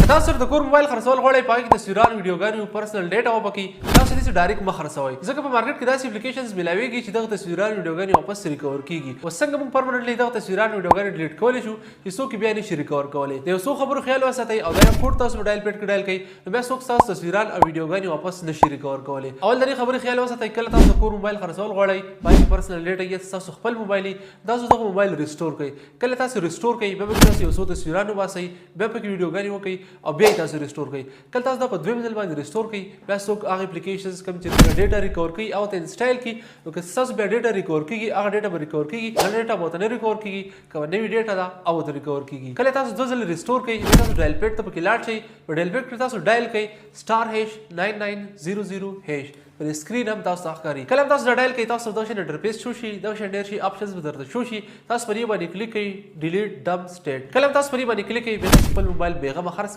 تاسو سره د کور موبایل خرڅول غواړئ په هغې کې تصویران ویډیوګانې او پرسنل ډیټا وپکې تاسو داسې ډایرکټ مه خرڅوئ ځکه په مارکیټ کې داسې اپلیکیشنز میلاویږي چې دغه تصویران ویډیوګانې واپس ریکور کیږي اوس څنګه موږ پرمننټلی دغه تصویران ویډیوګانې ډیلیټ کولی شو چې څوک یې بیا نشي ریکور کولی د یو څو خبرو خیال وساتئ او دا یو کوډ تاسو په ډایل پیډ کې ډایل کړئ نو بیا څوک ستاسو تصویران او ویډیوګانې واپس نشي ریکور کولی اول د دې خبرې خیال وساتئ کله تاسو د کور موبایل خرڅول غواړئ په هغې کې پرسنل ډیټا یا ستاسو خپل موبایل تاسو دغه موبایل ریسټور کړئ کله تاسو ریسټور کړئ بیا به تاسو یو څو تصویران وباسئ بیا پکې ویډیوګانې وکړئ او بیا یې تاسو ریسټور کړئ کله تاسو دا په دویم ځل باندې ریسټور کړئ بیا څوک هغه اپلیکیشنز کوم چې ډیټا ریکور کوي او ته انسټال کړي نو که ستاسو بیا ډیټا ریکور کیږي هغه ډیټا به ریکور کیږي هغه ډیټا به ورته نه ریکور کیږي که نوې ډیټا ده او ورته ریکور کیږي کله تاسو دوه ځله ریسټور کړئ بیا تاسو ډایل پیډ ته پکې لاړ شئ په ډایل پیډ کې تاسو ډایل کړئ *9900# پر سکرین هم تاسو ته ښکاري کله هم تاسو دا ډایل کړئ تاسو دغه شی انټرفیس شو شي دغه شی ډېر شي آپشنز به درته شو شي تاسو پر یې باندې کلیک کړئ ډیلیټ ډمپ سټیټ کله هم تاسو پر یې باندې کلیک کړئ بیا تاسو خپل موبایل بېغمه خرڅ